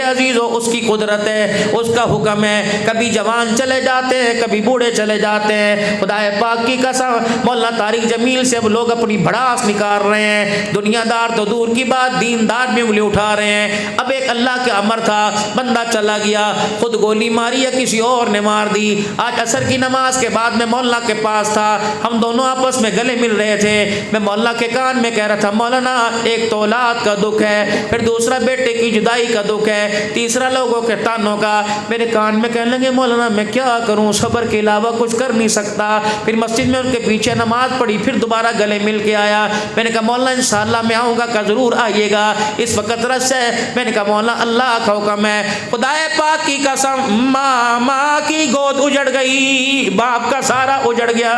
عزیزو اس کی قدرت ہے، اس کا حکم ہے، کبھی جوان چلے جاتے ہیں کبھی بوڑھے چلے جاتے ہیں۔ خدا پاک کی قسم مولانا طارق جمیل سے اب لوگ اپنی بھڑاس نکال رہے ہیں، دنیا دار تو دور کی بات دیندار میں انگلی اٹھا رہے ہیں۔ اب ایک اللہ کا امر تھا، بندہ چلا گیا، خود گولی ماری یا کسی اور نے مار دی۔ آج عصر کی نماز کے بعد میں مولانا کے پاس تھا، ہم دونوں آپس میں گلے مل رہے تھے، میں مولانا کے کان میں کہہ رہا تھا مولانا ایک تو اولاد کا دکھ ہے، پھر دوسرا بیٹے کی جدائی کا دکھ ہے، تیسرا لوگوں کے تانوں کا۔ میرے کان میں کہنے لگے مولانا میں کیا کروں، صبر کے علاوہ کچھ کر نہیں سکتا۔ پھر مسجد میں ان کے پیچھے نماز پڑھی، پھر دوبارہ گلے مل کے آیا۔ میں نے کہا مولانا انشاءاللہ میں آؤں گا، کہ ضرور آئیے گا، اس وقت رس ہے۔ میں نے کہا مولانا اللہ کا حکم ہے، خدا پاک کی قسم ماں کی گود اجڑ گئی، باپ کا سارا اجڑ گیا،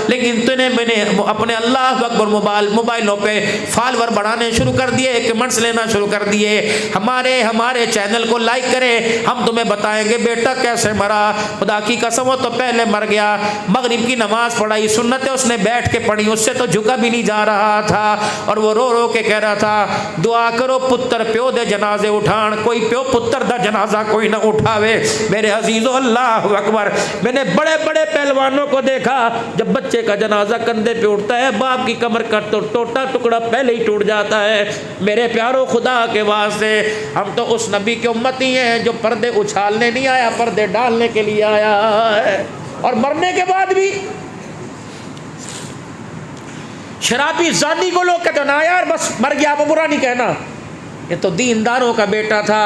لیکن میں نے اپنے اللہ اکبر موبائلوں پہ فالوور بڑھانے شروع کر دیے، کمنٹس لینا شروع کر دیے، ہمارے چینل کو لائک کریں، ہم تمہیں بتائیں گے بیٹا کیسے مرا۔ خدا کی قسم وہ تو پہلے مر گیا، مغرب کی نماز پڑھائی، سنتیں اس نے بیٹھ کے پڑھی، اس سے تو جھکا بھی نہیں جا رہا تھا، اور وہ رو رو کے کہہ رہا تھا دعا کرو پتر پیو دے جنازے اٹھان، کوئی پیو پتر دا جنازہ کوئی نہ اٹھاوے۔ میرے عزیزو اللہ اکبر، میں نے بڑے بڑے پہلوانوں کو دیکھا، جب بچے کا جنازہ کندھے پہ اٹھتا ہے باپ کی کمر کا تو ٹوٹا ٹکڑا پہلے ہی ٹوٹ جاتا ہے۔ میرے پیارو خدا کے واسطے ہم تو اس نبی کی امتی ہیں جو پردے اچھالنے نہیں آیا، پردے ڈالنے کے لیے آیا ہے، اور مرنے کے بعد بھی شرابی زانی کو لوگ کہتے ہیں نا یار بس مر گیا، وہ برا نہیں کہنا، یہ تو دینداروں کا بیٹا تھا،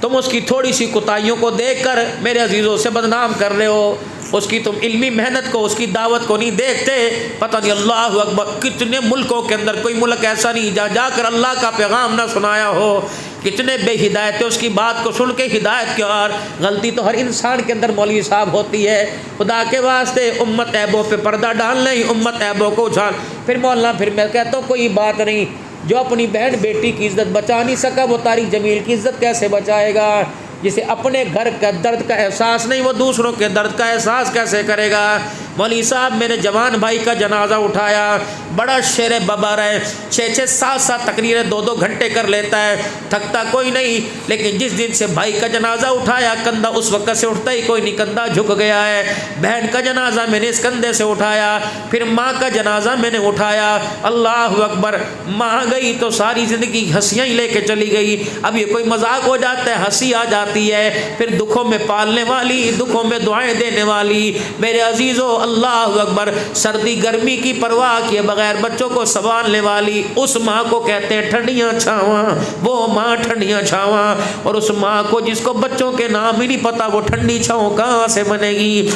تم اس کی تھوڑی سی کوتاہیوں کو دیکھ کر میرے عزیزوں سے بدنام کر رہے ہو، اس کی تم علمی محنت کو، اس کی دعوت کو نہیں دیکھتے۔ پتہ نہیں اللہ اکبر کتنے ملکوں کے اندر کوئی ملک ایسا نہیں جا کر اللہ کا پیغام نہ سنایا ہو، کتنے بے ہدایت اس کی بات کو سن کے ہدایت کی، اور غلطی تو ہر انسان کے اندر مولوی صاحب ہوتی ہے۔ خدا کے واسطے امت عیبوں پہ پردہ ڈال نہیں، امت عیبوں کو اچھال۔ پھر مولانا پھر میں کہتا ہوں کوئی بات نہیں، جو اپنی بہن بیٹی کی عزت بچا نہیں سکا وہ طارق جمیل کی عزت کیسے بچائے گا؟ جسے اپنے گھر کا درد کا احساس نہیں وہ دوسروں کے درد کا احساس کیسے کرے گا؟ مولوی صاحب میرے جوان بھائی کا جنازہ اٹھایا، بڑا شیر ببر ہے، 6-6 7-7 تقریریں 2-2 گھنٹے کر لیتا ہے، تھکتا کوئی نہیں، لیکن جس دن سے بھائی کا جنازہ اٹھایا کندھا اس وقت سے اٹھتا ہی کوئی نہیں، کندھا جھک گیا ہے۔ بہن کا جنازہ میں نے اس کندھے سے اٹھایا، پھر ماں کا جنازہ میں نے اٹھایا، اللہ اکبر، ماں گئی تو ساری زندگی ہنسیاں ہی لے کے چلی گئی، اب یہ کوئی مذاق ہو جاتا ہے، ہنسی آ جاتی ہے، پھر دکھوں میں پالنے والی، دکھوں میں دعائیں دینے والی۔ میرے عزیزو اللہ اکبر، سردی گرمی کی پرواہ کیے بغیر بچوں کو سنبھالنے والی اس ماں کو کہتے ہیں ٹھنڈیاں چھاواں، وہ ماں ٹھنڈیاں چھاواں، اور اس ماں کو جس کو بچوں کے نام ہی نہیں پتا وہ ٹھنڈی چھاؤں کہاں سے بنے گی؟